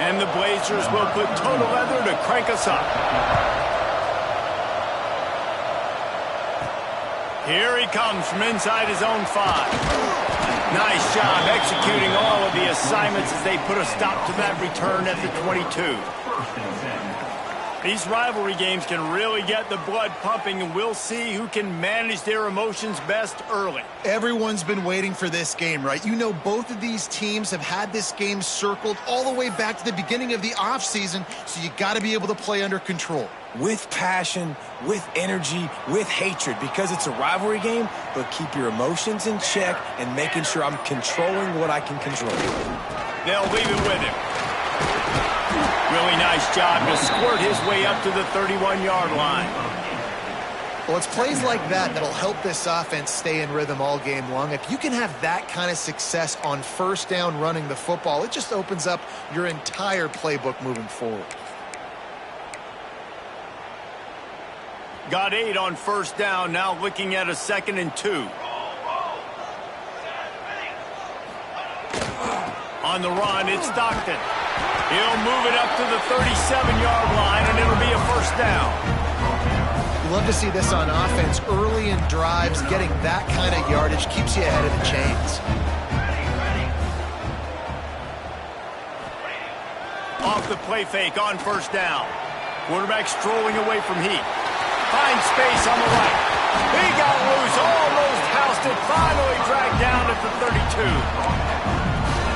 And the Blazers will put total leather to crank us up. Here he comes from inside his own 5. Nice job executing all of the assignments as they put a stop to that return at the 22. These rivalry games can really get the blood pumping, and we'll see who can manage their emotions best early. Everyone's been waiting for this game, right? You know, both of these teams have had this game circled all the way back to the beginning of the offseason, so you got to be able to play under control. With passion, with energy, with hatred, because it's a rivalry game, but keep your emotions in check and making sure I'm controlling what I can control. They'll leave it with him. Really nice job to squirt his way up to the 31-yard line. Well, it's plays like that that'll help this offense stay in rhythm all game long. If you can have that kind of success on first down running the football, it just opens up your entire playbook moving forward. Got 8 on first down, now looking at a 2nd and 2. On the run, it's Stockton. He'll move it up to the 37-yard line, and it'll be a first down. You love to see this on offense. Early in drives, getting that kind of yardage keeps you ahead of the chains. Off the play fake on first down. Quarterback strolling away from heat. Finds space on the right. He got loose, almost housed it, finally dragged down at the 32.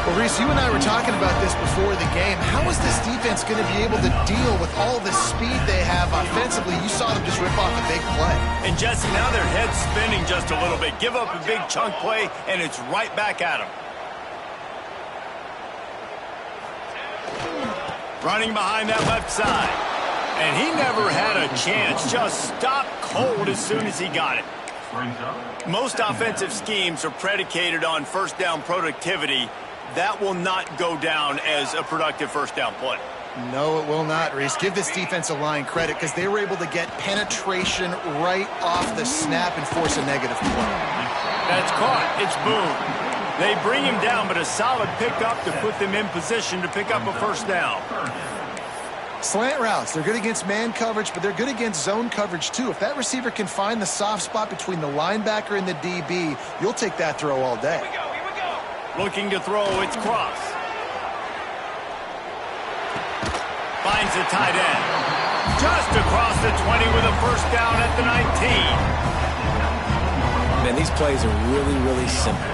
Well, Reese, you and I were talking about this before the game. How is this defense going to be able to deal with all the speed they have offensively? You saw them just rip off a big play. And Jesse, now their head's spinning just a little bit. Give up a big chunk play, and it's right back at them. Running behind that left side. And he never had a chance. Just stopped cold as soon as he got it. Most offensive schemes are predicated on first down productivity. That will not go down as a productive first down play. No, it will not, Reese. Give this defensive line credit because they were able to get penetration right off the snap and force a negative play. That's caught. It's Boone. They bring him down, but a solid pickup to put them in position to pick up a first down. Slant routes, they're good against man coverage, but they're good against zone coverage too. If that receiver can find the soft spot between the linebacker and the DB, you'll take that throw all day. Looking to throw, it's Cross. Finds the tight end. Just across the 20 with a first down at the 19. Man, these plays are really, really simple.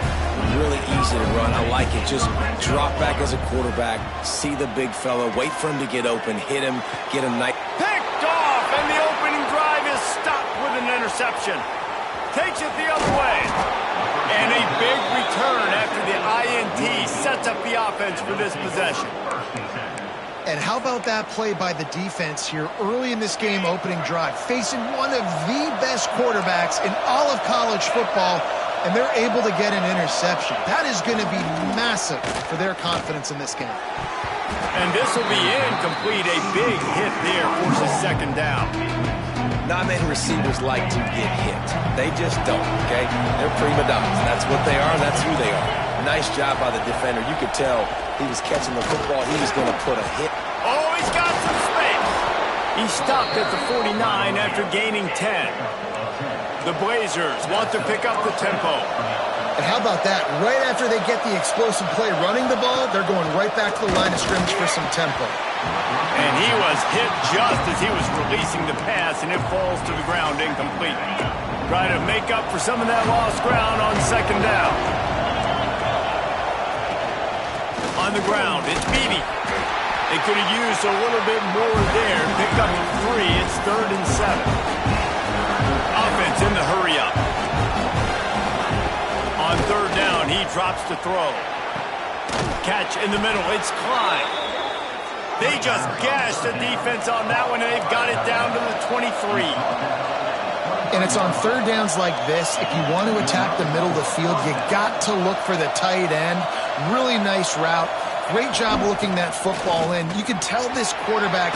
Really easy to run. I like it. Just drop back as a quarterback, see the big fella, wait for him to get open, hit him, get him nice. Picked off, and the opening drive is stopped with an interception. Takes it the other way. And a big return after the INT sets up the offense for this possession. And how about that play by the defense here early in this game opening drive, facing one of the best quarterbacks in all of college football, and they're able to get an interception. That is going to be massive for their confidence in this game. And this will be incomplete. A big hit there forces second down. Not many receivers like to get hit. They just don't, okay? They're prima donnas. That's what they are, that's who they are. Nice job by the defender. You could tell he was catching the football. He was going to put a hit. Oh, he's got some space. He stopped at the 49 after gaining 10. The Blazers want to pick up the tempo. And how about that? Right after they get the explosive play running the ball, they're going right back to the line of scrimmage for some tempo. And he was hit just as he was releasing the pass, and it falls to the ground incomplete. Trying to make up for some of that lost ground on second down. On the ground, it's Beebe. They could have used a little bit more there. Pick up 3. It's 3rd and 7. Offense in the hurry up. On third down, he drops to throw. Catch in the middle. It's Klein. They just gashed the defense on that one, and they've got it down to the 23. And it's on third downs like this. If you want to attack the middle of the field, you got to look for the tight end. Really nice route. Great job looking that football in. You can tell this quarterback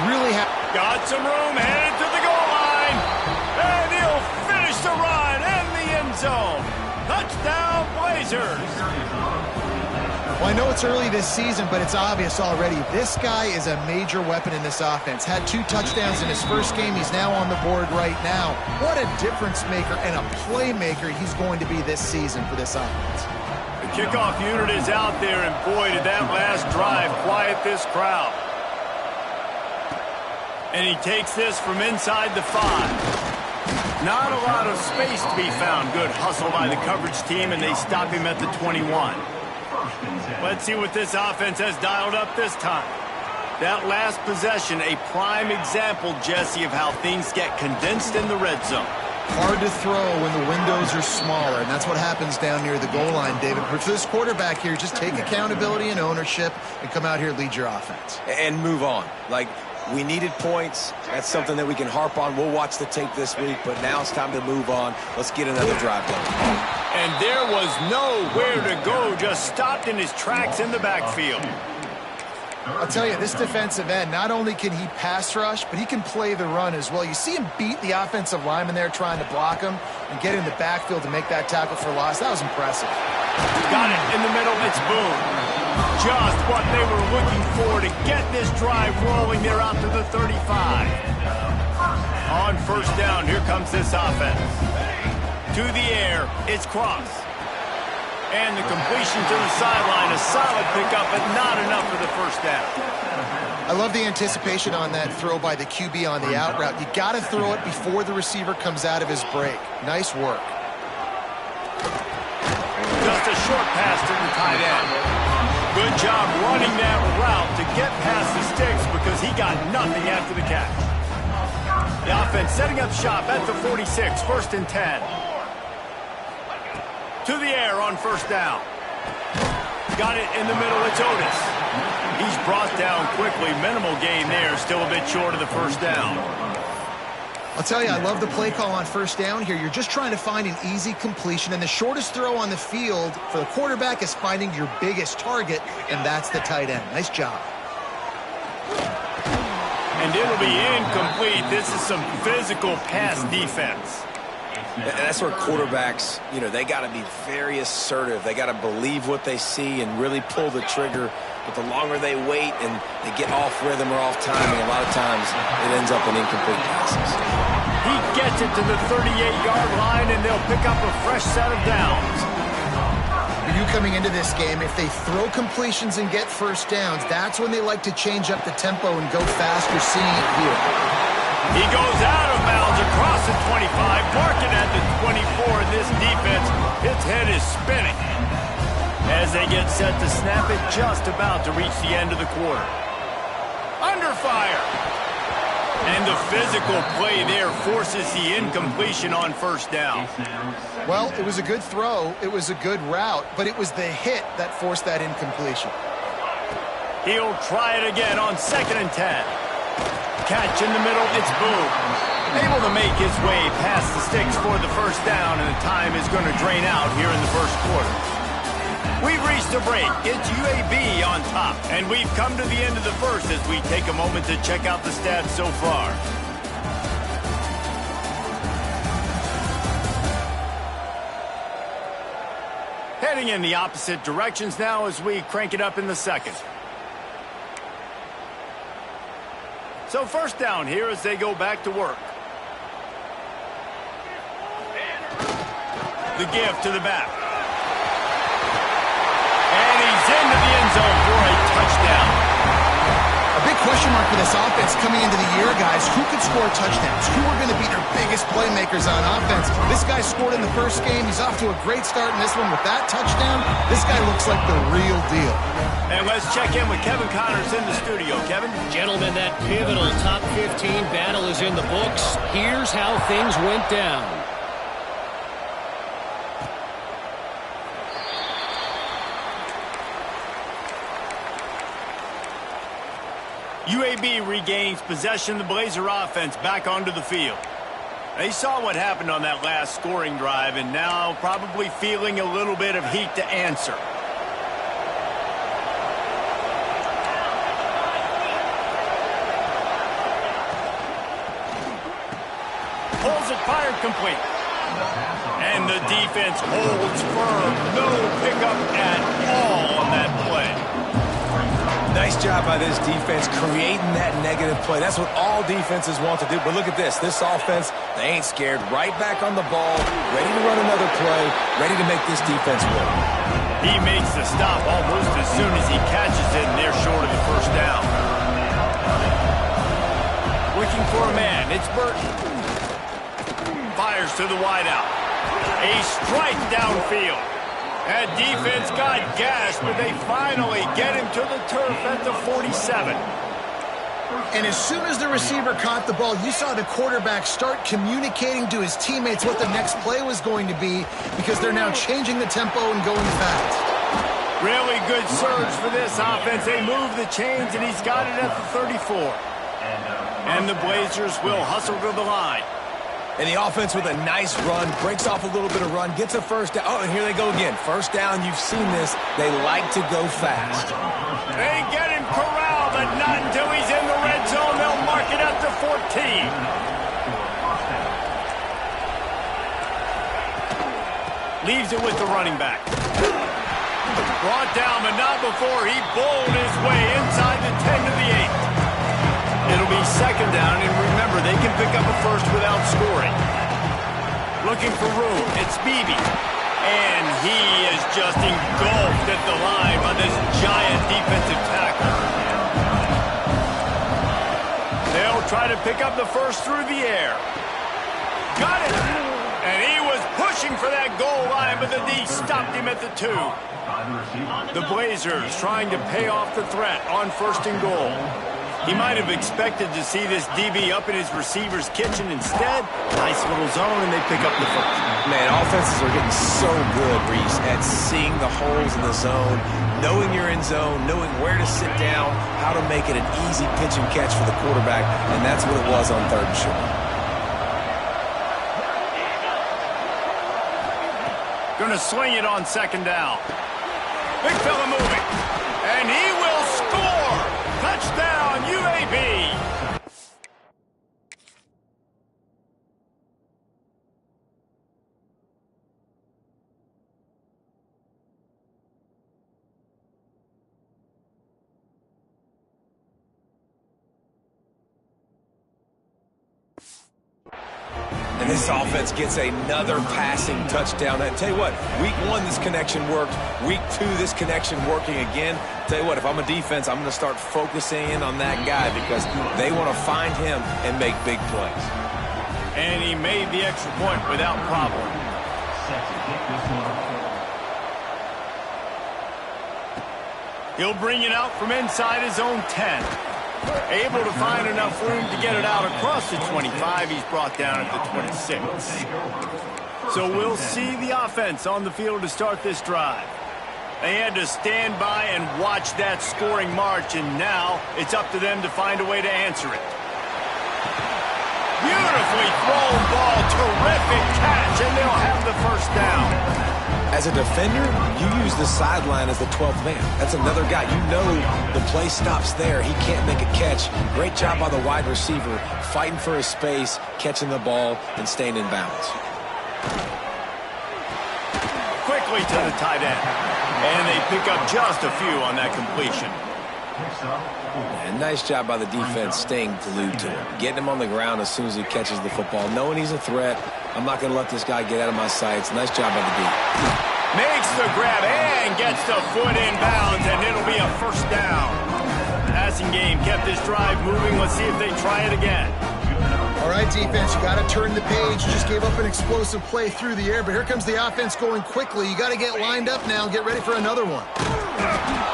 really got some room, headed to the goal line. And he'll finish the run in the end zone. Touchdown, Blazers. Well, I know it's early this season, but it's obvious already. This guy is a major weapon in this offense. Had 2 touchdowns in his first game. He's now on the board right now. What a difference maker and a playmaker he's going to be this season for this offense. The kickoff unit is out there, and boy, did that last drive quiet this crowd. And he takes this from inside the 5. Not a lot of space to be found. Good hustle by the coverage team, and they stop him at the 21. Let's see what this offense has dialed up this time. That last possession, a prime example, Jesse, of how things get condensed in the red zone. Hard to throw when the windows are smaller, and that's what happens down near the goal line, David. But for this quarterback here, just take accountability and ownership and come out here and lead your offense. And move on. Like, we needed points. That's something that we can harp on. We'll watch the tape this week, but now it's time to move on. Let's get another drive done. And there was nowhere to go, just stopped in his tracks in the backfield. I'll tell you, this defensive end, not only can he pass rush, but he can play the run as well. You see him beat the offensive lineman there trying to block him and get in the backfield to make that tackle for loss. That was impressive. Got it in the middle. It's Boone. Just what they were looking for to get this drive rolling. They're out to the 35. On first down, here comes this offense. To the air, it's Cross. And the completion to the sideline, a solid pickup, but not enough for the first down. I love the anticipation on that throw by the QB on the out route. You got to throw it before the receiver comes out of his break. Nice work. Just a short pass to the tight end. Good job running that route to get past the sticks because he got nothing after the catch. The offense setting up shop at the 46, 1st and 10. To the air on first down. Got it in the middle. It's Otis. He's brought down quickly. Minimal gain there. Still a bit short of the first down. I'll tell you, I love the play call on first down here. You're just trying to find an easy completion, and the shortest throw on the field for the quarterback is finding your biggest target, and that's the tight end. Nice job. And it'll be incomplete. This is some physical pass defense. And that's where quarterbacks, you know, they got to be very assertive. They got to believe what they see and really pull the trigger. But the longer they wait and they get off rhythm or off timing, a lot of times it ends up in incomplete passes. He gets it to the 38-yard line, and they'll pick up a fresh set of downs. For you coming into this game, if they throw completions and get first downs, that's when they like to change up the tempo and go faster, seeing it here. He goes out of bounds across the 25, marking at the 24, and this defense, its head is spinning. As they get set to snap it, just about to reach the end of the quarter. Under fire. And the physical play there forces the incompletion on first down. Well, it was a good throw, it was a good route, but it was the hit that forced that incompletion. He'll try it again on 2nd and 10. Catch in the middle, it's Boone. Able to make his way past the sticks for the first down, and the time is going to drain out here in the first quarter. We've reached a break. It's UAB on top, and we've come to the end of the first as we take a moment to check out the stats so far. Heading in the opposite directions now as we crank it up in the second. So first down here as they go back to work. The give to the back. And he's into the end zone for a touchdown. A big question mark for this offense coming into the year, guys. Who could score touchdowns? Who are going to be their biggest playmakers on offense? This guy scored in the first game. He's off to a great start in this one with that touchdown. This guy looks like the real deal. And let's check in with Kevin Connors in the studio. Kevin? Gentlemen, that pivotal top 15 battle is in the books. Here's how things went down. UAB regains possession of the Blazer offense back onto the field. They saw what happened on that last scoring drive and now probably feeling a little bit of heat to answer. Pulls it, fired complete. And the defense holds firm. No pickup at all on that play. Nice job by this defense creating that negative play. That's what all defenses want to do. But look at this. This offense, they ain't scared. Right back on the ball, ready to run another play, ready to make this defense win. He makes the stop almost as soon as he catches it, and they're short of the first down. Looking for a man. It's Burton. Fires to the wideout. A strike downfield. That defense got gassed, but they finally get him to the turf at the 47. And as soon as the receiver caught the ball, you saw the quarterback start communicating to his teammates what the next play was going to be, because they're now changing the tempo and going fast. Really good surge for this offense. They move the chains, and he's got it at the 34. And the Blazers will hustle to the line. And the offense with a nice run, breaks off a little bit of run, gets a first down. Oh, and here they go again. First down, you've seen this. They like to go fast. They get him corralled, but not until he's in the red zone. They'll mark it up to 14. Leaves it with the running back. Brought down, but not before he bowled his way inside the 10 to the 8. It'll be second down, and remember, they can pick up a first without scoring. Looking for room, it's Beebe. And he is just engulfed at the line by this giant defensive tackle. They'll try to pick up the first through the air. Got it! And he was pushing for that goal line, but the D stopped him at the 2. The Blazers trying to pay off the threat on first and goal. He might have expected to see this DB up in his receiver's kitchen. Instead, nice little zone, and they pick up the first. Man, offenses are getting so good, Reese, at seeing the holes in the zone, knowing you're in zone, knowing where to sit down, how to make it an easy pitch and catch for the quarterback, and that's what it was on third and short. Gonna swing it on second down. Big fella moving, and he will score! Touchdown, UAB! And this offense gets another passing touchdown. I tell you what, week 1, this connection worked. Week 2, this connection working again. Tell you what, if I'm a defense, I'm going to start focusing in on that guy because they want to find him and make big plays. And he made the extra point without problem. He'll bring it out from inside his own 10. Able to find enough room to get it out across the 25. He's brought down at the 26. So we'll see the offense on the field to start this drive. They had to stand by and watch that scoring march, and now it's up to them to find a way to answer it. Beautifully thrown ball, terrific catch, and they'll have the first down. As a defender, you use the sideline as the 12th man. That's another guy. You know the play stops there. He can't make a catch. Great job by the wide receiver, fighting for his space, catching the ball, and staying in bounds. Quickly to the tight end. And they pick up just a few on that completion. And nice job by the defense staying glued to him. Getting him on the ground as soon as he catches the football. Knowing he's a threat, I'm not going to let this guy get out of my sights. Nice job by the D. Makes the grab and gets the foot in bounds, and it'll be a first down. Passing game kept this drive moving. Let's see if they try it again. All right, defense, you got to turn the page. You just gave up an explosive play through the air, but here comes the offense going quickly. You got to get lined up now and get ready for another one.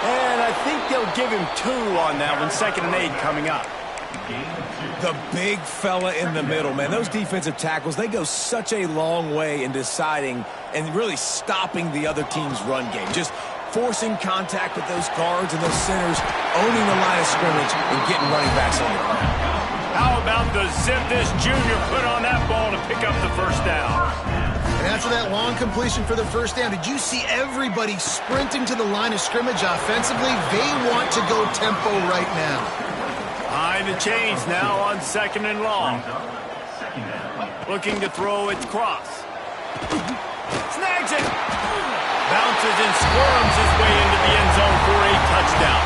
And I think they'll give him 2 on that one. 2nd and 8 coming up. The big fella in the middle, man. Those defensive tackles, they go such a long way in deciding and really stopping the other team's run game. Just forcing contact with those guards and those centers, owning the line of scrimmage, and getting running backs on the ground. How about the zip this junior put on that ball to pick up the first down? And after that long completion for the first down, did you see everybody sprinting to the line of scrimmage offensively? They want to go tempo right now. Behind the chains now on 2nd and long. Looking to throw its cross. Snags it. Bounces and squirms his way into the end zone for a touchdown.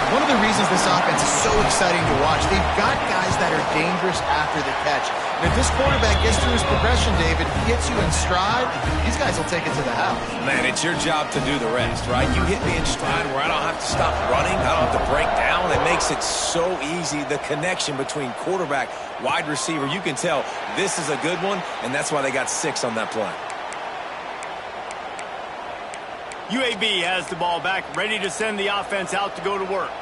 One of the reasons this offense is so exciting to watch, they've got guys that are dangerous after the catch. And if this quarterback gets through his progression, David, gets you in stride, these guys will take it to the house. Man, it's your job to do the rest, right? You hit me in stride where I don't have to stop running, I don't have to break down. It makes it so easy, the connection between quarterback, wide receiver. You can tell this is a good one, and that's why they got 6 on that play. UAB has the ball back, ready to send the offense out to go to work.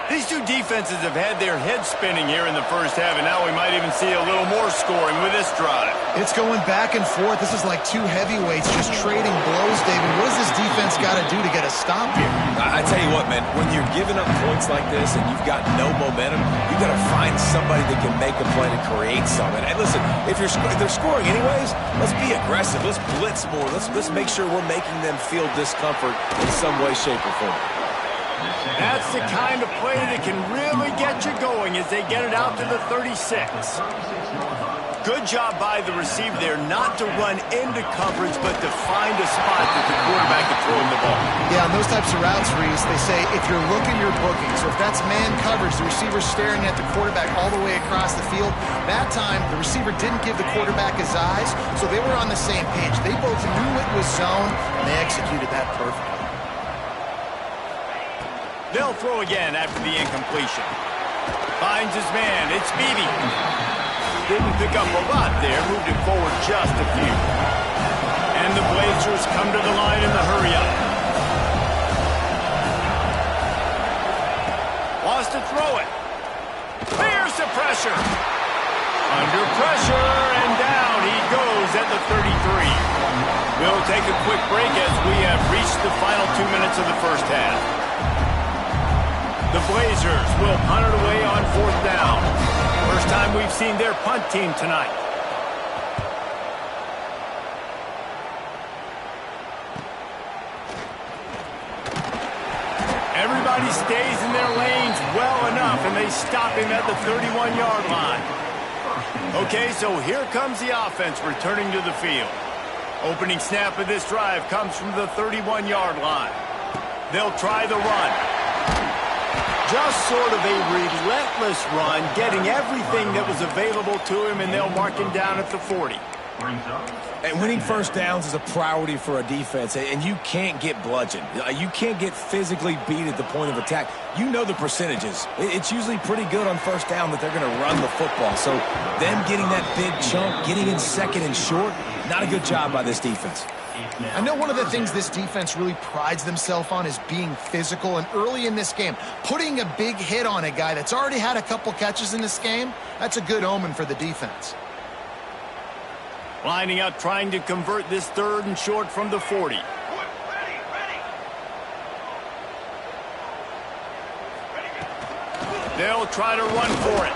These two defenses have had their heads spinning here in the first half, and now we might even see a little more scoring with this drive. It's going back and forth. This is like two heavyweights just trading blows, David. What does this defense got to do to get a stop here? I tell you what, man, when you're giving up points like this and you've got no momentum, you got to find somebody that can make a play to create something. And listen, if they're scoring anyways, let's be aggressive. Let's blitz more. Let's make sure we're making them feel discomfort in some way, shape, or form. That's the kind of play that can really get you going as they get it out to the 36. Good job by the receiver there, not to run into coverage, but to find a spot that the quarterback can throw in the ball. Yeah, on those types of routes, Reese, they say if you're looking, you're booking. So if that's man coverage, the receiver's staring at the quarterback all the way across the field. That time, the receiver didn't give the quarterback his eyes, so they were on the same page. They both knew it was zone, and they executed that perfectly. They'll throw again after the incompletion. Finds his man. It's Beebe. Didn't pick up a lot there. Moved it forward just a few. And the Blazers come to the line in the hurry-up. Wants to throw it. Clears the pressure. Under pressure, and down he goes at the 33. We'll take a quick break as we have reached the final 2 minutes of the first half. The Blazers will punt it away on 4th down. First time we've seen their punt team tonight. Everybody stays in their lanes well enough, and they stop him at the 31-yard line. Okay, so here comes the offense returning to the field. Opening snap of this drive comes from the 31-yard line. They'll try the run. Just sort of a relentless run, getting everything that was available to him, and they'll mark him down at the 40. And winning first downs is a priority for a defense, and you can't get bludgeoned. You can't get physically beat at the point of attack. You know the percentages. It's usually pretty good on first down that they're going to run the football. So them getting that big chunk, getting in second and short, not a good job by this defense. I know one of the things this defense really prides themselves on is being physical, and early in this game, putting a big hit on a guy that's already had a couple catches in this game, that's a good omen for the defense. Lining up, trying to convert this 3rd and short from the 40. They'll try to run for it.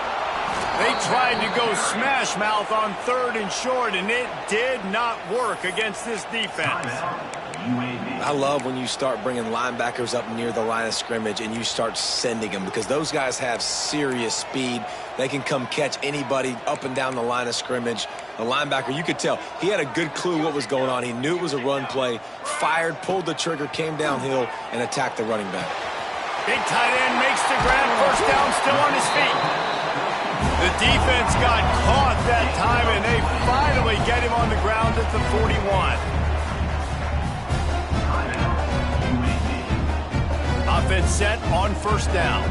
They tried to go smash mouth on 3rd and short, and it did not work against this defense. I love when you start bringing linebackers up near the line of scrimmage and you start sending them, because those guys have serious speed. They can come catch anybody up and down the line of scrimmage. The linebacker, you could tell, he had a good clue what was going on. He knew it was a run play, fired, pulled the trigger, came downhill, and attacked the running back. Big tight end makes the grab, first down, still on his feet. The defense got caught that time, and they finally get him on the ground at the 41. Offense set on first down.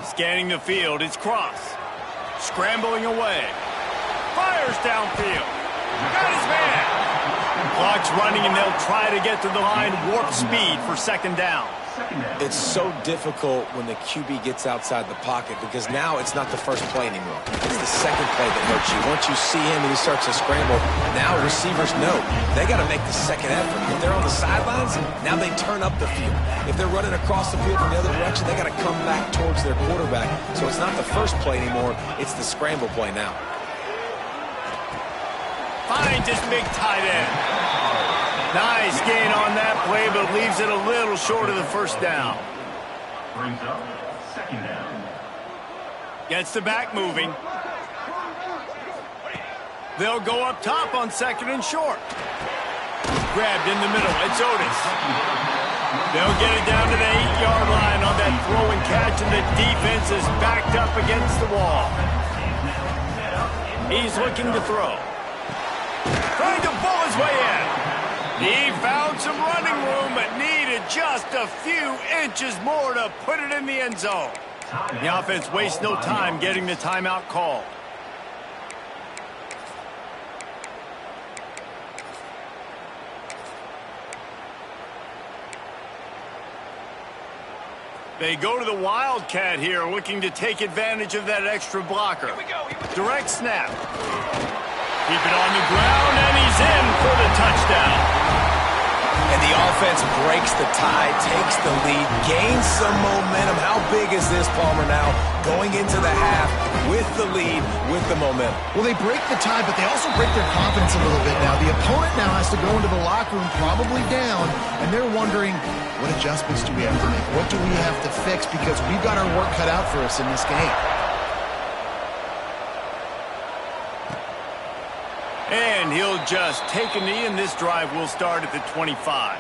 Scanning the field, it's Cross. Scrambling away. Fires downfield. Got his man. Clock's running, and they'll try to get to the line, warp speed for 2nd down. It's so difficult when the QB gets outside the pocket, because now it's not the first play anymore. It's the second play that hurts you. Once you see him and he starts to scramble, now receivers know they got to make the second effort. If they're on the sidelines, now they turn up the field. If they're running across the field from the other direction, they got to come back towards their quarterback. So it's not the first play anymore, it's the scramble play now. Finds his big tight end. Nice gain on that play, but leaves it a little short of the first down. Brings up 2nd down. Gets the back moving. They'll go up top on 2nd and short. Grabbed in the middle. It's Otis. They'll get it down to the 8-yard line on that throw and catch, and the defense is backed up against the wall. He's looking to throw. Trying to pull his way in. He found some running room, but needed just a few inches more to put it in the end zone. The offense wastes no time getting the timeout called. They go to the Wildcat here, looking to take advantage of that extra blocker. Direct snap. Keep it on the ground, and he's in for the touchdown. And the offense breaks the tie, takes the lead, gains some momentum. How big is this, Palmer, now? Going into the half with the lead, with the momentum. Well, they break the tie, but they also break their confidence a little bit now. The opponent now has to go into the locker room probably down, and they're wondering, what adjustments do we have to make? What do we have to fix? Because we've got our work cut out for us in this game. And he'll just take a knee, and this drive will start at the 25.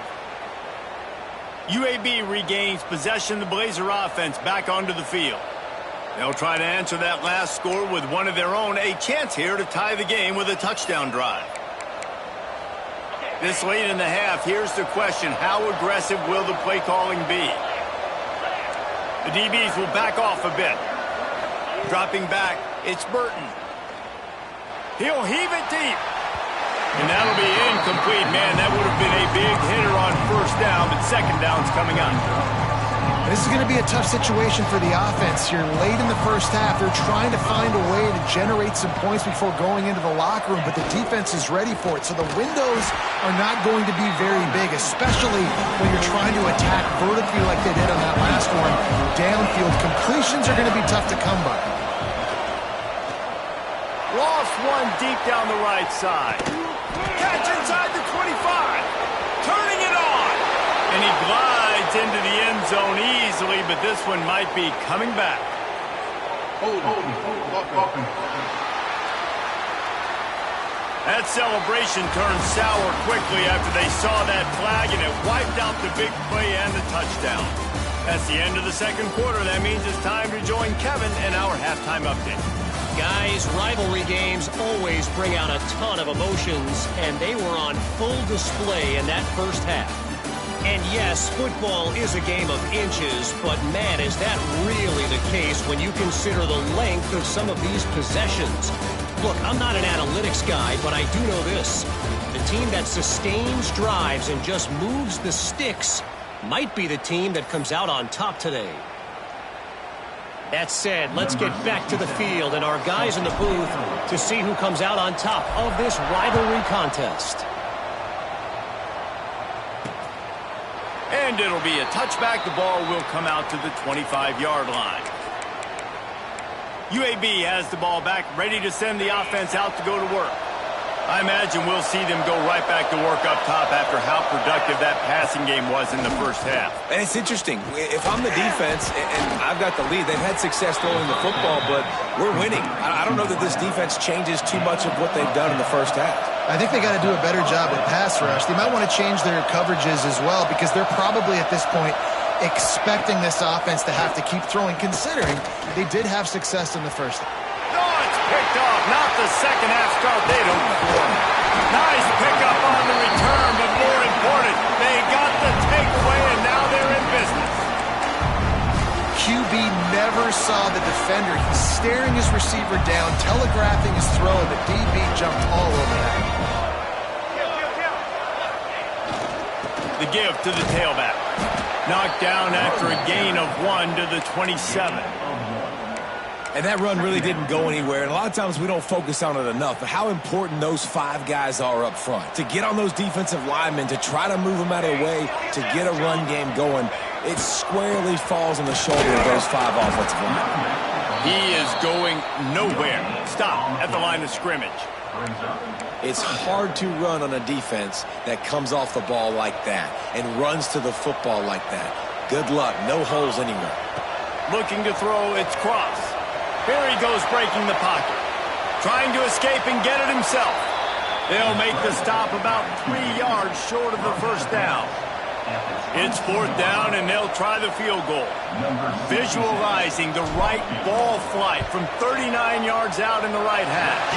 UAB regains possession of the Blazer offense back onto the field. They'll try to answer that last score with one of their own, a chance here to tie the game with a touchdown drive. This late in the half, here's the question, how aggressive will the play calling be? The DBs will back off a bit. Dropping back, it's Burton. He'll heave it deep. And that'll be incomplete. Man, that would have been a big hitter on 1st down, but 2nd down's coming up. This is going to be a tough situation for the offense here. Late in the 1st half, they're trying to find a way to generate some points before going into the locker room, but the defense is ready for it. So the windows are not going to be very big, especially when you're trying to attack vertically like they did on that last one. Downfield completions are going to be tough to come by. Lost one deep down the right side. Catch inside the 25. Turning it on. And he glides into the end zone easily, but this one might be coming back. That celebration turned sour quickly after they saw that flag, and it wiped out the big play and the touchdown. That's the end of the 2nd quarter. That means it's time to join Kevin in our halftime update. Guys, rivalry games always bring out a ton of emotions, and they were on full display in that 1st half. And yes, football is a game of inches, but man, is that really the case when you consider the length of some of these possessions. Look, I'm not an analytics guy, but I do know this. The team that sustains drives and just moves the sticks might be the team that comes out on top today. That said, let's get back to the field and our guys in the booth to see who comes out on top of this rivalry contest. And it'll be a touchback. The ball will come out to the 25-yard line. UAB has the ball back, ready to send the offense out to go to work. I imagine we'll see them go right back to work up top after how productive that passing game was in the 1st half. And it's interesting. If I'm the defense and I've got the lead, they've had success throwing the football, but we're winning. I don't know that this defense changes too much of what they've done in the 1st half. I think they got to do a better job at pass rush. They might want to change their coverages as well, because they're probably at this point expecting this offense to have to keep throwing, considering they did have success in the 1st half. Picked off, not the 2nd half start they don't perform. Nice pickup on the return, but more important, they got the takeaway, and now they're in business. QB never saw the defender. He's staring his receiver down, telegraphing his throw, and the DB jumped all over that. The give to the tailback. Knocked down after a gain of 1 to the 27. And that run really didn't go anywhere. And a lot of times we don't focus on it enough. But how important those 5 guys are up front. To get on those defensive linemen, to try to move them out of the way, to get a run game going, it squarely falls on the shoulder of those 5 offensive linemen. He is going nowhere. Stop at the line of scrimmage. It's hard to run on a defense that comes off the ball like that and runs to the football like that. Good luck. No holes anywhere. Looking to throw, it's Cross. Here he goes breaking the pocket. Trying to escape and get it himself. They'll make the stop about 3 yards short of the first down. It's 4th down, and they'll try the field goal. Visualizing the right ball flight from 39 yards out in the right hash.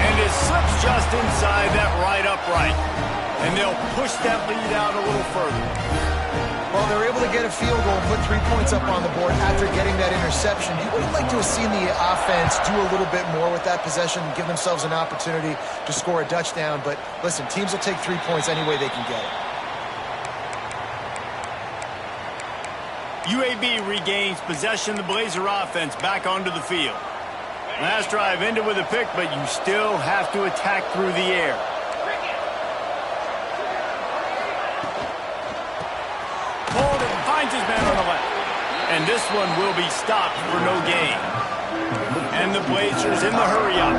And it slips just inside that right upright. And they'll push that lead out a little further. Well, they're able to get a field goal, put 3 points up on the board after getting that interception. You would like to have seen the offense do a little bit more with that possession, give themselves an opportunity to score a touchdown. But listen, teams will take 3 points any way they can get it. UAB regains possession of the Blazer offense back onto the field. Last drive ended with a pick, but you still have to attack through the air. Holden finds his man on the left. And this one will be stopped for no gain. And the Blazers in the hurry-up.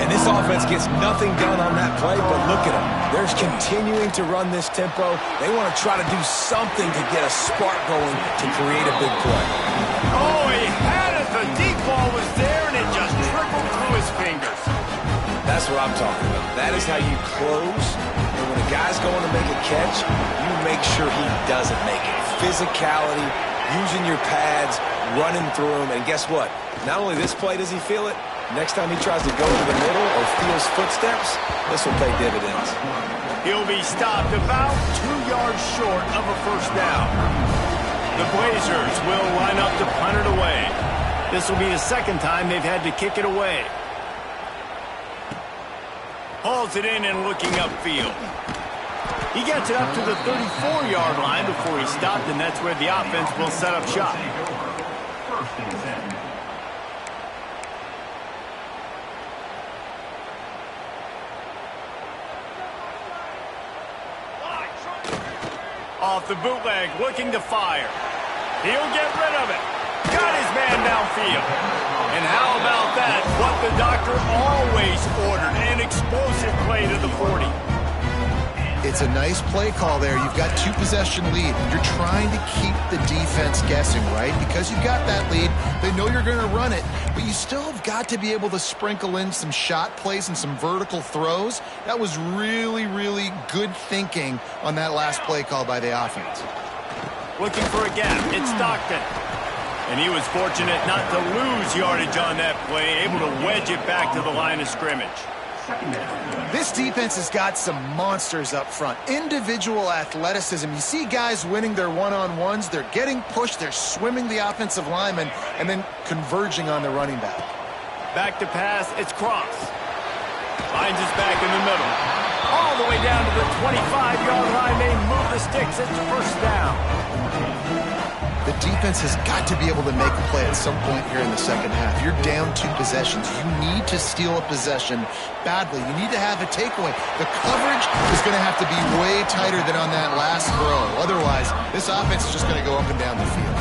And this offense gets nothing done on that play, but look at them. They're continuing to run this tempo. They want to try to do something to get a spark going to create a big play. Oh, he had it. The deep ball was there, and it just trickled through his fingers. That's what I'm talking about. That is how you close. And when a guy's going to make a catch, you make sure he doesn't make it. Physicality, using your pads, running through them. And guess what? Not only this play does he feel it, next time he tries to go to the middle or feels footsteps, this will pay dividends. He'll be stopped about 2 yards short of a first down. The Blazers will line up to punt it away. This will be the second time they've had to kick it away. Hauls it in and looking upfield. He gets it up to the 34-yard line before he stopped, and that's where the offense will set up shop. Off the bootleg, looking to fire. He'll get rid of it. Got his man downfield. And how about that? What the doctor always ordered, an explosive play to the 40. It's a nice play call there. You've got 2-possession lead. You're trying to keep the defense guessing, right? Because you've got that lead, they know you're going to run it, but you still have got to be able to sprinkle in some shot plays and some vertical throws. That was really, really good thinking on that last play call by the offense. Looking for a gap. It's Stockton. And he was fortunate not to lose yardage on that play, able to wedge it back to the line of scrimmage. This defense has got some monsters up front. Individual athleticism. You see guys winning their one-on-ones. They're getting pushed. They're swimming the offensive lineman and then converging on the running back. Back to pass. It's Cross. Finds his back in the middle. All the way down to the 25-yard line. They move the sticks. It's first down. The defense has got to be able to make a play at some point here in the second half. You're down 2 possessions. You need to steal a possession badly. You need to have a takeaway. The coverage is going to have to be way tighter than on that last throw. Otherwise, this offense is just going to go up and down the field.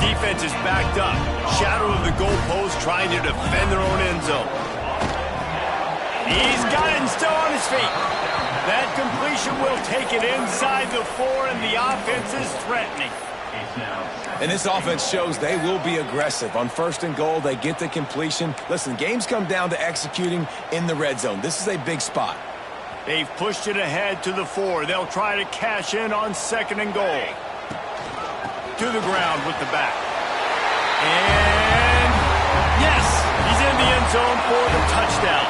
Defense is backed up. Shadow of the goalpost trying to defend their own end zone. He's got it and still on his feet. That completion will take it inside the 4, and the offense is threatening. And this offense shows they will be aggressive. On 1st and goal, they get the completion. Listen, games come down to executing in the red zone. This is a big spot. They've pushed it ahead to the 4. They'll try to cash in on 2nd and goal. To the ground with the back. And yes, he's in the end zone for the touchdown.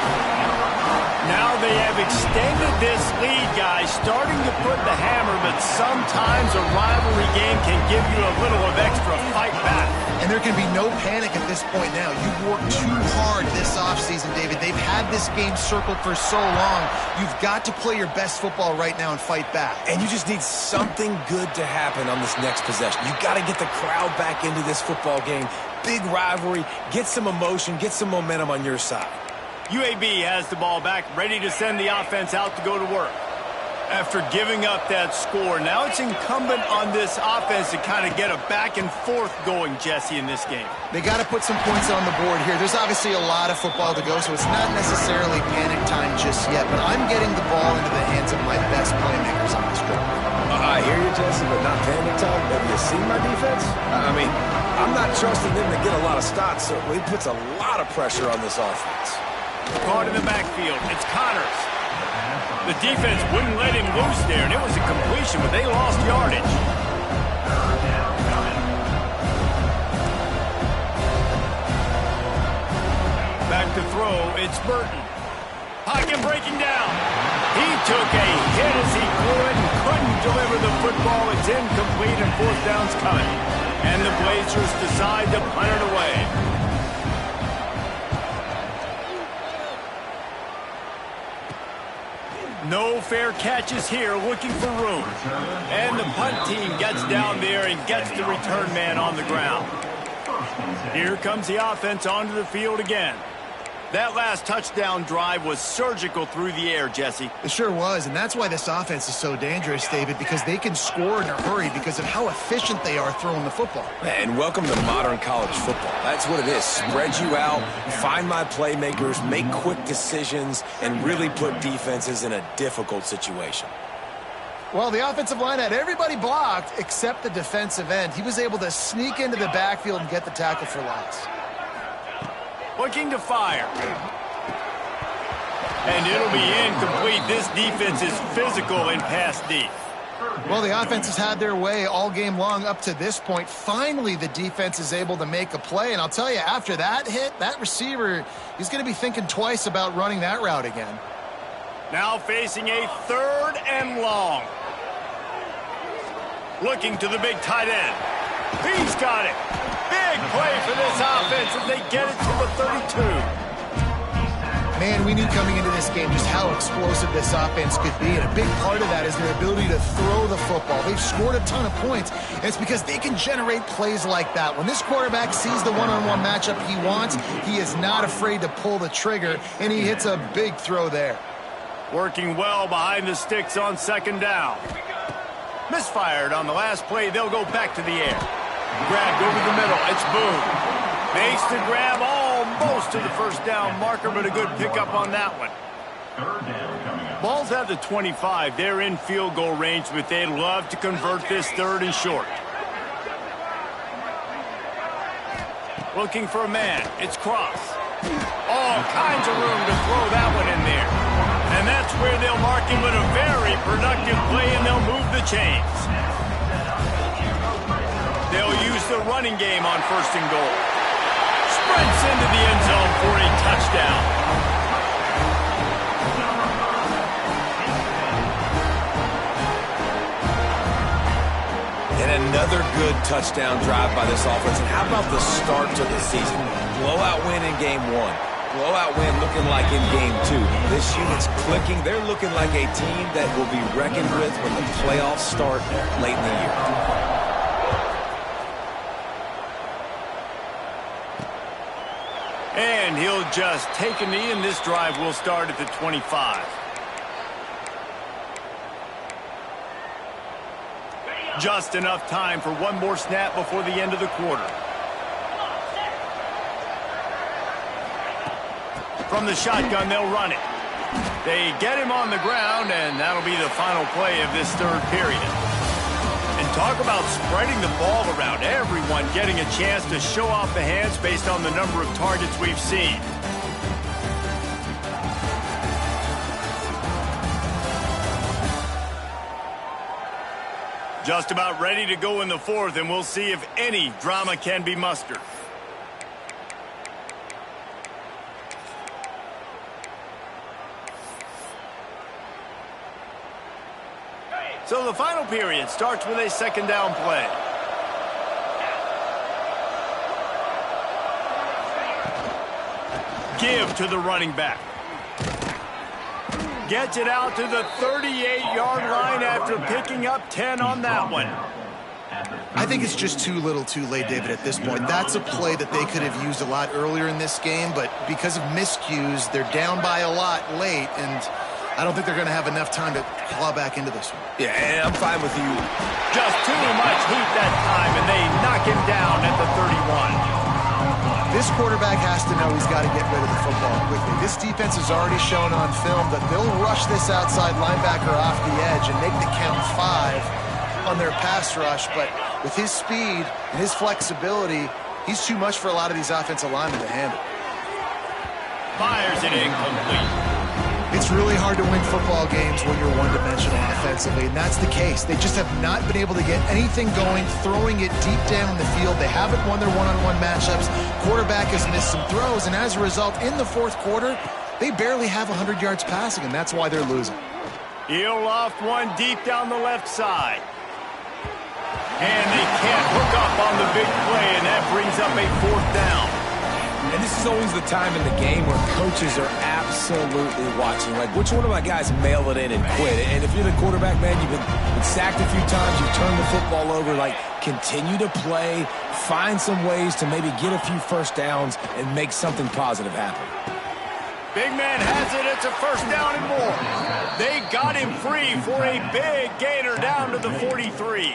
Now they have extended this lead, guys, starting to put the hammer, but sometimes a rivalry game can give you a little of extra fight back. And there can be no panic at this point now. You've worked too hard this offseason, David. They've had this game circled for so long. You've got to play your best football right now and fight back. And you just need something good to happen on this next possession. You've got to get the crowd back into this football game. Big rivalry, get some emotion, get some momentum on your side. UAB has the ball back, ready to send the offense out to go to work. After giving up that score, now it's incumbent on this offense to kind of get a back and forth going, Jesse, in this game. They got to put some points on the board here. There's obviously a lot of football to go, so it's not necessarily panic time just yet, but I'm getting the ball into the hands of my best playmakers on this drive. I hear you, Jesse, but not panic time. Have you seen my defense? I mean, I'm not trusting them to get a lot of stops, so it puts a lot of pressure on this offense. Caught in the backfield. It's Connors. The defense wouldn't let him loose there, and it was a completion, but they lost yardage. Back to throw. It's Burton. Pocket breaking down. He took a hit as he threw it and couldn't deliver the football. It's incomplete and fourth down's coming. And the Blazers decide to punt it away. No fair catches here, looking for room. And the punt team gets down there and gets the return man on the ground. Here comes the offense onto the field again. That last touchdown drive was surgical through the air, Jesse. It sure was, and that's why this offense is so dangerous, David, because they can score in a hurry because of how efficient they are throwing the football. And welcome to modern college football. That's what it is. Spread you out, find my playmakers, make quick decisions, and really put defenses in a difficult situation. Well, the offensive line had everybody blocked except the defensive end. He was able to sneak into the backfield and get the tackle for loss. Looking to fire. And it'll be incomplete. This defense is physical and pass deep. Well, the offense has had their way all game long up to this point. Finally, the defense is able to make a play. And I'll tell you, after that hit, that receiver, he's going to be thinking twice about running that route again. Now facing a 3rd and long. Looking to the big tight end. He's got it. Big play for this offense as they get it to the 32. Man, we knew coming into this game just how explosive this offense could be, and a big part of that is their ability to throw the football. They've scored a ton of points, and it's because they can generate plays like that. When this quarterback sees the one-on-one matchup he wants, he is not afraid to pull the trigger, and he hits a big throw there. Working well behind the sticks on 2nd down. Misfired on the last play. They'll go back to the air. Grabbed over the middle. It's Boone. Makes the grab almost to the 1st down marker, but a good pickup on that one. Ball's at the 25. They're in field goal range, but they'd love to convert this 3rd and short. Looking for a man. It's Cross. All kinds of room to throw that one in there. And that's where they'll mark him with a very productive play, and they'll move the chains. They'll use the running game on 1st and goal. Sprints into the end zone for a touchdown. And another good touchdown drive by this offense. And how about the start to the season? Blowout win in game 1. Blowout win looking like in game 2. This unit's clicking. They're looking like a team that will be reckoned with when the playoffs start late in the year. And he'll just take a knee, and this drive will start at the 25. Just enough time for one more snap before the end of the quarter. From the shotgun, they'll run it. They get him on the ground, and that'll be the final play of this 3rd period. And talk about spreading the ball around. Everyone getting a chance to show off the hands based on the number of targets we've seen. Just about ready to go in the 4th, and we'll see if any drama can be mustered. So the final period starts with a 2nd down play. Give to the running back. Gets it out to the 38-yard line after picking up 10 on that one. I think it's just too little too late, David, at this point. That's a play that they could have used a lot earlier in this game, but because of miscues, they're down by a lot late, and I don't think they're going to have enough time to claw back into this one. Yeah, and I'm fine with you. Just too much heat that time, and they knock him down at the 31. This quarterback has to know he's got to get rid of the football quickly. This defense has already shown on film that they'll rush this outside linebacker off the edge and make the count 5 on their pass rush. But with his speed and his flexibility, he's too much for a lot of these offensive linemen to handle. Fires it incomplete. It's really hard to win football games when you're one-dimensional offensively, and that's the case. They just have not been able to get anything going, throwing it deep down the field. They haven't won their one-on-one matchups. Quarterback has missed some throws, and as a result, in the fourth quarter, they barely have 100 yards passing, and that's why they're losing. He'll loft one deep down the left side. And they can't hook up on the big play, and that brings up a 4th down. And this is always the time in the game where coaches are absolutely watching. Like, which one of my guys mail it in and quit? And if you're the quarterback, man, you've been sacked a few times, you've turned the football over. Like, continue to play, find some ways to maybe get a few first downs and make something positive happen. Big man has it. It's a 1st down and more. They got him free for a big gainer down to the 43.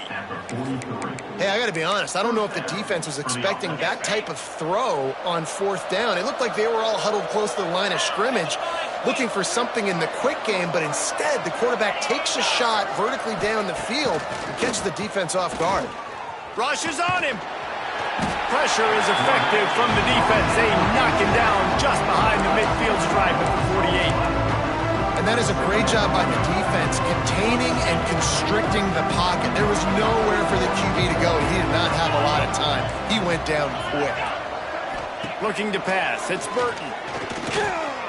Hey, I got to be honest. I don't know if the defense was expecting that type of throw on 4th down. It looked like they were all huddled close to the line of scrimmage, looking for something in the quick game, but instead the quarterback takes a shot vertically down the field and catches the defense off guard. Rushes on him. Pressure is effective from the defense. They knock him down just behind the midfield stripe at the 48. And that is a great job by the defense, containing and constricting the pocket. There was nowhere for the QB to go. He did not have a lot of time. He went down quick. Looking to pass. It's Burton.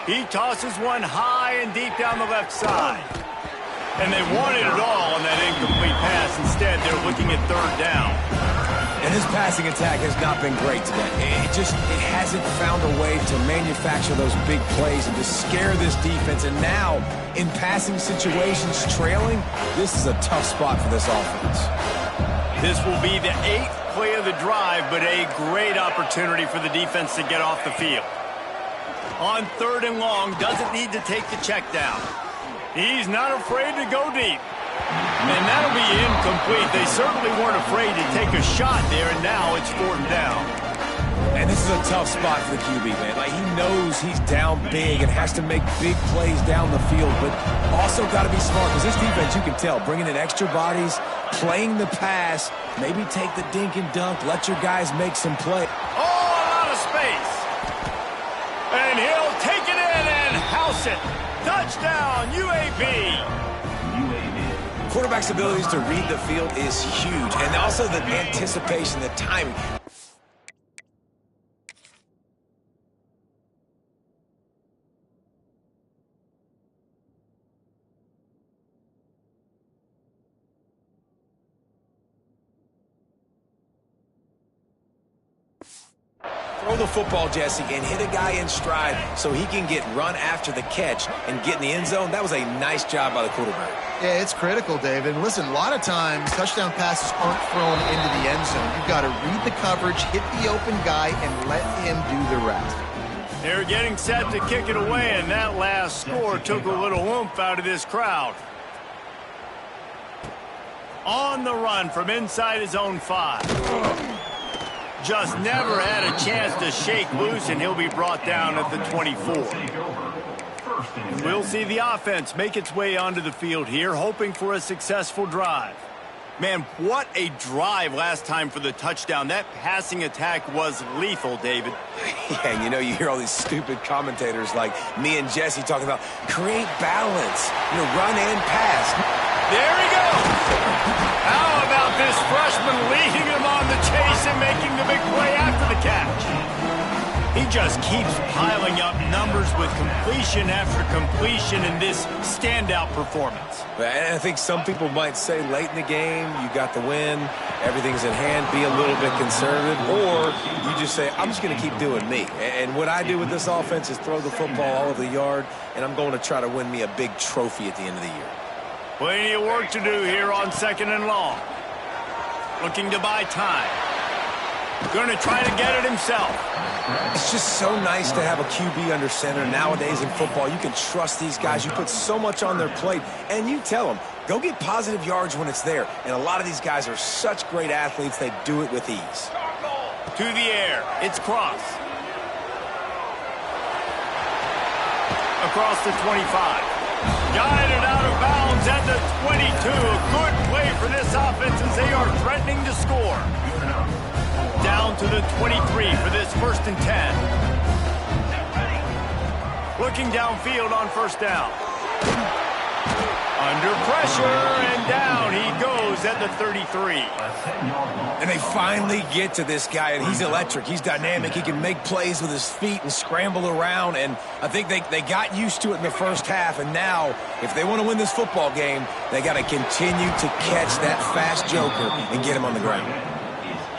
He tosses one high and deep down the left side. And they wanted it all on that incomplete pass. Instead, they're looking at 3rd down. And this passing attack has not been great today. It hasn't found a way to manufacture those big plays and to scare this defense. And now, in passing situations, trailing, this is a tough spot for this offense. This will be the 8th play of the drive, but a great opportunity for the defense to get off the field. On 3rd and long, doesn't need to take the check down. He's not afraid to go deep. And that'll be incomplete. They certainly weren't afraid to take a shot there, and now it's 4th down. And this is a tough spot for the QB, man. Like, he knows he's down big and has to make big plays down the field, but also got to be smart, because this defense, you can tell, bringing in extra bodies, playing the pass, maybe take the dink and dunk, let your guys make some play. Oh, a lot of space. And he'll take it in and house it. Touchdown, UAB. Quarterback's abilities to read the field is huge, and also the anticipation, the timing. Throw the football, Jesse, and hit a guy in stride so he can get run after the catch and get in the end zone. That was a nice job by the quarterback. Yeah, it's critical, David. And listen, a lot of times touchdown passes aren't thrown into the end zone. You've got to read the coverage, hit the open guy, and let him do the rest. They're getting set to kick it away, and that last score took a little oomph out of this crowd. On the run from inside his own 5. Just never had a chance to shake loose, and he'll be brought down at the 24. And we'll see the offense make its way onto the field here, hoping for a successful drive. Man, what a drive last time for the touchdown. That passing attack was lethal, David. Yeah, and you hear all these stupid commentators like me and Jesse talking about create balance, run and pass. There he goes. How about this freshman leading him on the chase and making the big play after the catch? He just keeps piling up numbers with completion after completion in this standout performance. And I think some people might say late in the game, you got the win, everything's in hand, be a little bit conservative, or you just say, I'm just going to keep doing me. And what I do with this offense is throw the football all over the yard, and I'm going to try to win me a big trophy at the end of the year. Plenty of work to do here on 2nd and long. Looking to buy time. Going to try to get it himself. It's just so nice to have a QB under center nowadays in football. You can trust these guys. You put so much on their plate, and you tell them, go get positive yards when it's there. And a lot of these guys are such great athletes, they do it with ease. To the air. It's Cross. across the 25. Guided out of bounds at the 22. A good play for this offense as they are threatening to score. Down to the 23 for this 1st and 10. Looking downfield on 1st down. Under pressure, and down he goes at the 33. And they finally get to this guy, and he's electric. He's dynamic. He can make plays with his feet and scramble around, and I think they got used to it in the first half, and now, if they want to win this football game, they got to continue to catch that fast joker and get him on the ground.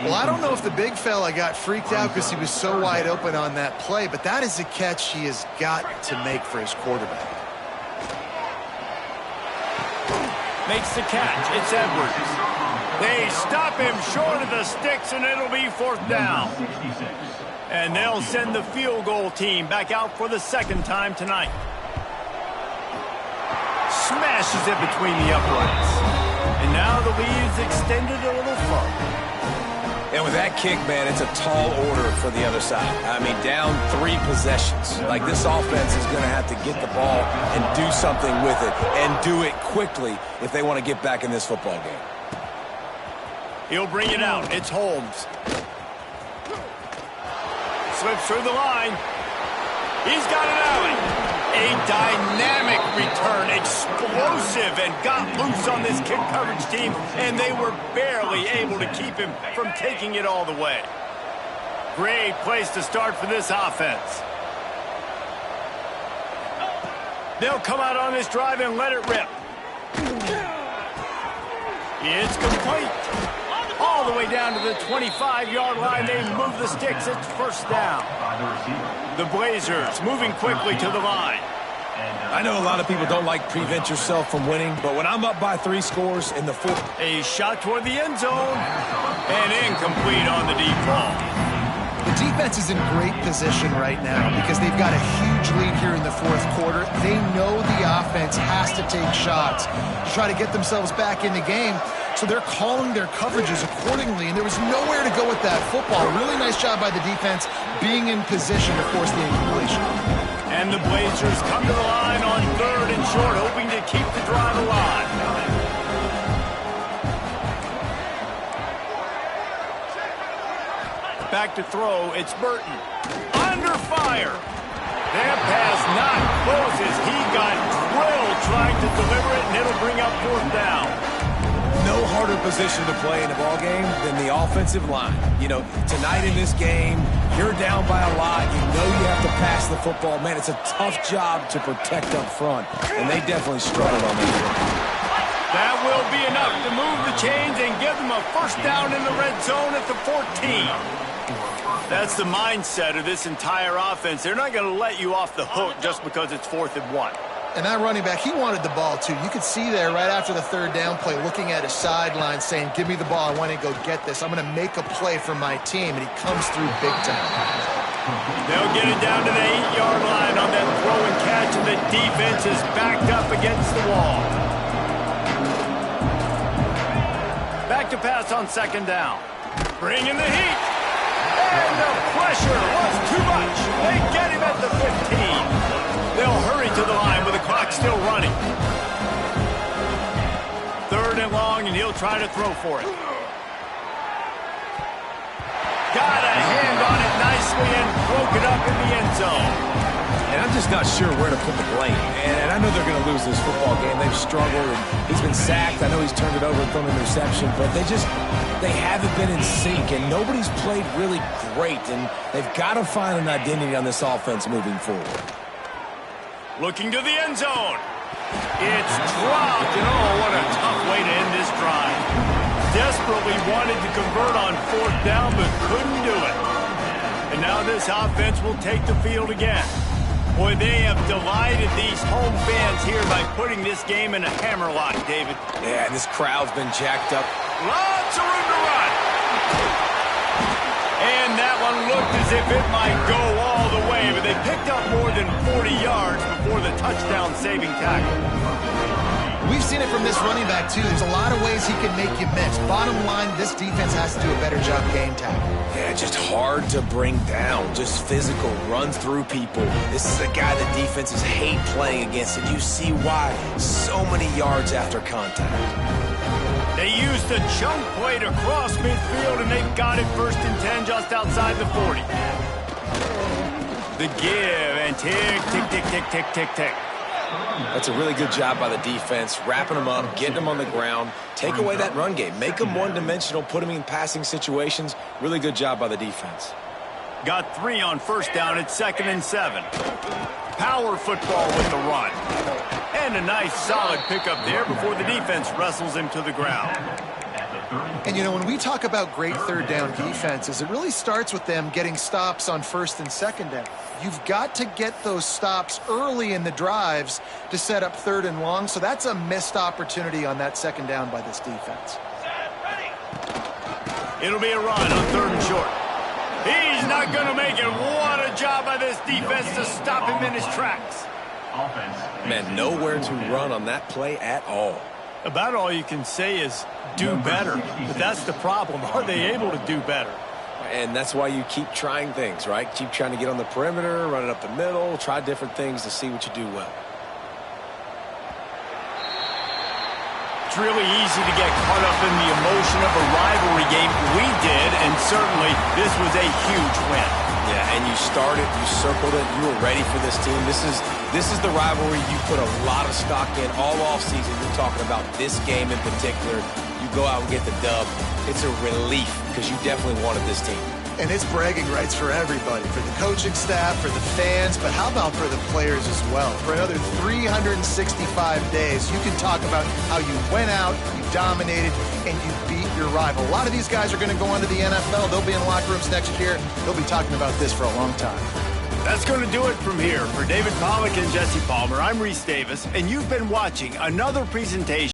Well, I don't know if the big fella got freaked out because he was so wide open on that play, but that is a catch he has got to make for his quarterback. Makes the catch. It's Edwards. They stop him short of the sticks, and it'll be 4th down. And they'll send the field goal team back out for the 2nd time tonight. Smashes it between the uprights. And now the lead is extended a little further. And with that kick, man, it's a tall order for the other side. I mean, down 3 possessions. Like, this offense is going to have to get the ball and do something with it, and do it quickly if they want to get back in this football game. He'll bring it out. It's Holmes. Slips through the line. He's got an alley. A dynamic return, explosive, and got loose on this kick coverage team, and they were barely able to keep him from taking it all the way. Great place to start for this offense. They'll come out on this drive and let it rip. It's complete. All the way down to the 25-yard line. They move the sticks. It's 1st down. The Blazers moving quickly to the line. I know a lot of people don't like prevent yourself from winning, but when I'm up by 3 scores in the 4th... A shot toward the end zone. And incomplete on the deep ball. The defense is in great position right now because they've got a huge lead here in the 4th quarter. They know the offense has to take shots to try to get themselves back in the game. So they're calling their coverages accordingly, and there was nowhere to go with that football. Really nice job by the defense being in position to force the incompletion. And the Blazers come to the line on 3rd and short, hoping to keep the drive alive. Back to throw, it's Burton. Under fire. That pass not closes. He got drilled trying to deliver it, and it'll bring up 4th down. No harder position to play in a ball game than the offensive line. You know, tonight in this game, you're down by a lot. You know you have to pass the football. Man, it's a tough job to protect up front, and they definitely struggled on this one. That will be enough to move the chains and give them a 1st down in the red zone at the 14. That's the mindset of this entire offense. They're not going to let you off the hook just because it's 4th and 1. And that running back, he wanted the ball, too. You could see there right after the 3rd down play, looking at his sideline, saying, give me the ball. I want to go get this. I'm going to make a play for my team. And he comes through big time. They'll get it down to the 8-yard line on that throw and catch, and the defense is backed up against the wall. Back to pass on 2nd down. Bringing the heat. And the pressure was too much. They get him at the 15. They'll hurry to the line with the clock still running. 3rd and long, and he'll try to throw for it. Got a hand on it nicely and broke it up in the end zone. And I'm just not sure where to put the blame. And I know they're going to lose this football game. They've struggled, and he's been sacked. I know he's turned it over and thrown an interception, but they haven't been in sync, and nobody's played really great, and they've got to find an identity on this offense moving forward. Looking to the end zone. It's dropped, and oh, what a tough way to end this drive. Desperately wanted to convert on 4th down, but couldn't do it. And now this offense will take the field again. Boy, they have delighted these home fans here by putting this game in a hammerlock, David. Yeah, and this crowd's been jacked up. Lots of room to run. And that one looked as if it might go all the way, but they picked up more than 40 yards before the touchdown-saving tackle. We've seen it from this running back, too. There's a lot of ways he can make you miss. Bottom line, this defense has to do a better job game tackle. Yeah, just hard to bring down. Just physical, run through people. This is a guy that defenses hate playing against, and you see why. So many yards after contact. They used the chunk play to cross midfield, and they've got it 1st and 10 just outside the 40. The give, and tick, tick, tick, tick, tick, tick, tick. That's a really good job by the defense, wrapping them up, getting them on the ground. Take away that run game. Make them one-dimensional, put them in passing situations. Really good job by the defense. Got 3 on 1st down. It's 2nd and 7. Power football with the run. And a nice solid pickup there before the defense wrestles him to the ground. And, you know, when we talk about great 3rd down defenses, it really starts with them getting stops on 1st and 2nd down. You've got to get those stops early in the drives to set up 3rd and long, so that's a missed opportunity on that 2nd down by this defense. It'll be a run on 3rd and short. He's not going to make it. What a job by this defense to stop him in his tracks. Man, nowhere to run on that play at all. About all you can say is do better. But that's the problem. Are they able to do better? And that's why you keep trying things, right? Keep trying to get on the perimeter, run it up the middle, try different things to see what you do well. It's really easy to get caught up in the emotion of a rivalry game. We did, and certainly this was a huge win. Yeah, and you started, you circled it, you were ready for this team. This is the rivalry you put a lot of stock in all offseason. You're talking about this game in particular. You go out and get the dub. It's a relief because you definitely wanted this team. And it's bragging rights for everybody, for the coaching staff, for the fans, but how about for the players as well? For another 365 days, you can talk about how you went out, you dominated, and you beat your rival. A lot of these guys are going to go on to the NFL. They'll be in locker rooms next year. They'll be talking about this for a long time. That's going to do it from here. For David Pollack and Jesse Palmer, I'm Reese Davis, and you've been watching another presentation